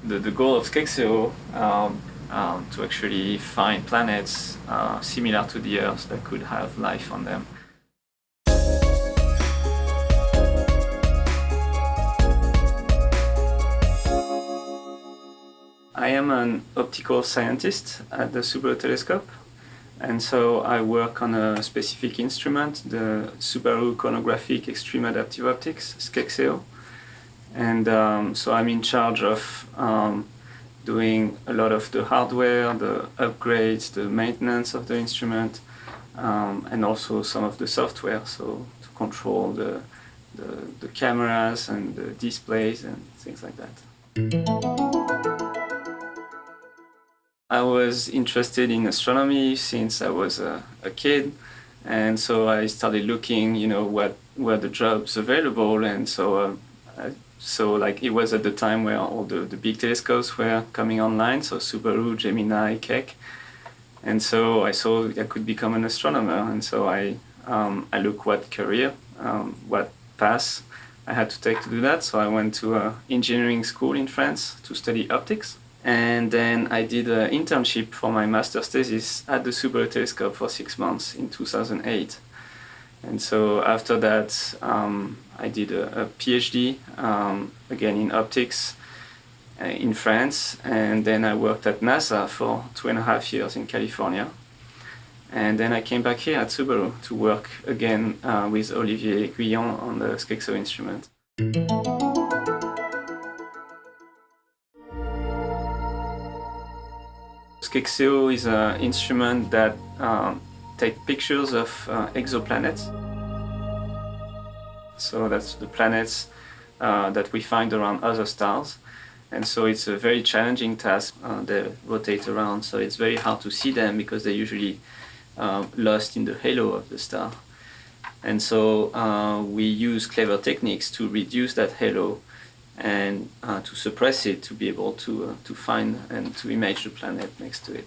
the goal of Skexeo to actually find planets similar to the Earth that could have life on them. I am an optical scientist at the Subaru Telescope, and so I work on a specific instrument, the Subaru Chronographic Extreme Adaptive Optics, Skexeo. And so I'm in charge of doing a lot of the hardware, the upgrades, the maintenance of the instrument, and also some of the software, so to control the cameras and the displays and things like that. I was interested in astronomy since I was a kid, and so I started looking, what were the jobs available, and so like it was at the time where all the big telescopes were coming online, so Subaru, Gemini, Keck, and so I saw I could become an astronomer, and so I looked what career, what path I had to take to do that. So I went to engineering school in France to study optics. And then I did an internship for my master's thesis at the Subaru Telescope for 6 months in 2008. And so after that, I did a PhD, again in optics in France. And then I worked at NASA for 2.5 years in California. And then I came back here at Subaru to work again with Olivier Julien on the Skexeo instrument. Skexeo is an instrument that takes pictures of exoplanets. So that's the planets that we find around other stars. And so it's a very challenging task. They rotate around, so it's very hard to see them because they're usually lost in the halo of the star. And so we use clever techniques to reduce that halo and to suppress it, to be able to find and to image the planet next to it.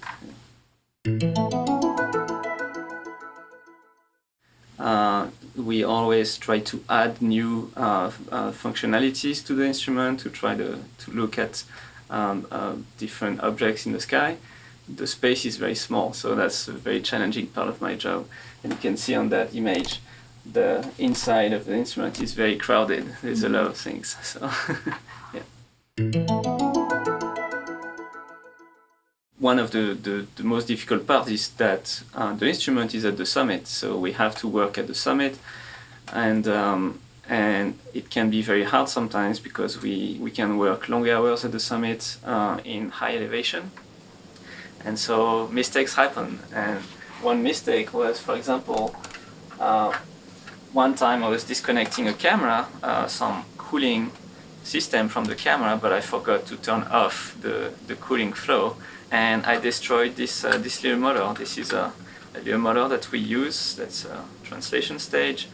We always try to add new functionalities to the instrument, to try to look at different objects in the sky. The space is very small, so that's a very challenging part of my job. And you can see on that image, the inside of the instrument is very crowded. There's a lot of things, so yeah. One of the most difficult parts is that the instrument is at the summit, so we have to work at the summit, and it can be very hard sometimes because we can work long hours at the summit in high elevation, and so mistakes happen. And one mistake was, for example, one time I was disconnecting a camera, some cooling system from the camera, but I forgot to turn off the cooling flow, and I destroyed this little motor. This is a little motor that we use, that's a translation stage,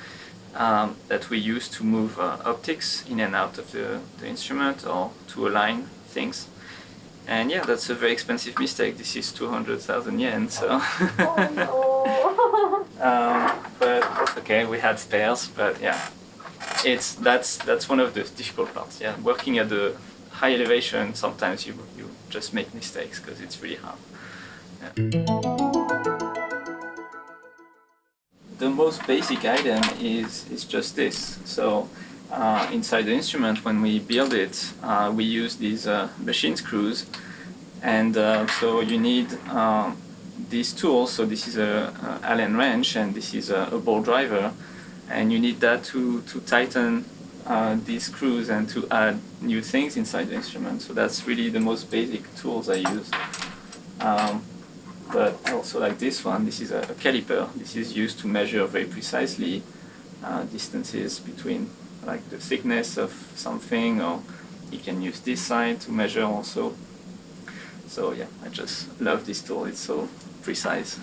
that we use to move optics in and out of the instrument or to align things. And yeah, that's a very expensive mistake. This is 200,000 yen, so... but that's okay, we had spares, but yeah, that's one of the difficult parts. Yeah, working at the high elevation, sometimes you just make mistakes because it's really hard. Yeah. The most basic item is just this. So inside the instrument, when we build it, we use these machine screws, and so you need these tools. So this is a Allen wrench, and this is a ball driver, and you need that to tighten these screws and to add new things inside the instrument. So that's really the most basic tools I use. But also like this one, this is a caliper. This is used to measure very precisely distances between like the thickness of something, or you can use this side to measure also. So yeah, I just love this tool, it's so precise.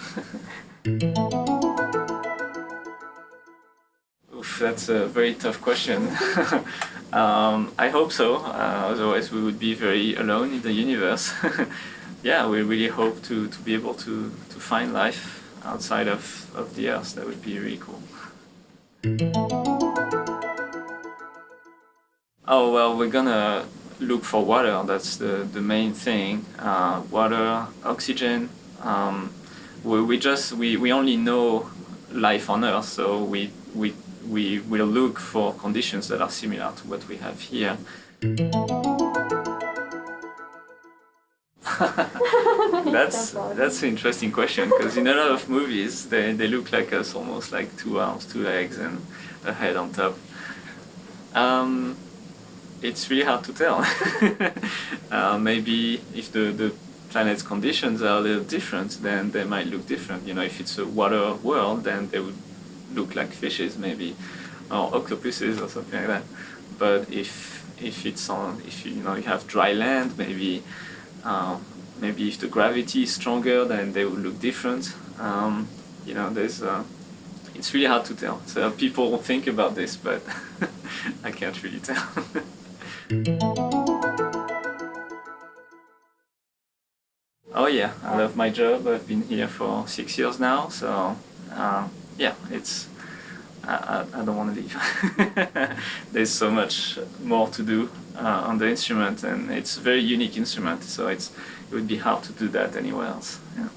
Oof, that's a very tough question. I hope so, otherwise we would be very alone in the universe. Yeah, we really hope to be able to find life outside of the Earth. That would be really cool. Oh well, we're gonna look for water. That's the main thing. Water, oxygen. We only know life on Earth, so we will look for conditions that are similar to what we have here. That's an interesting question, because in a lot of movies they look like us, almost like 2 arms, 2 legs, and a head on top. It's really hard to tell. Maybe if the planet's conditions are a little different, then they might look different. You know, if it's a water world, then they would look like fishes, maybe, or octopuses or something like that. But if you have dry land, maybe if the gravity is stronger, then they would look different. It's really hard to tell. So people think about this, but I can't really tell. Oh yeah, I love my job. I've been here for 6 years now, so yeah, I don't want to leave. There's so much more to do on the instrument, and it's a very unique instrument, so it would be hard to do that anywhere else. Yeah.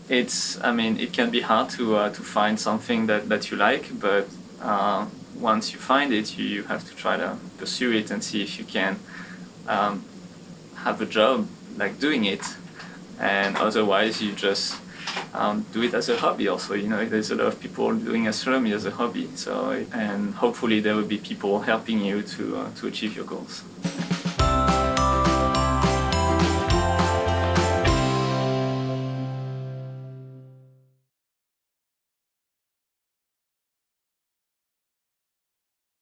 It can be hard to find something that you like, but once you find it, you have to try to pursue it and see if you can have a job like doing it, and otherwise you just do it as a hobby also. You know, there's a lot of people doing astronomy as a hobby, so, and hopefully there will be people helping you to achieve your goals.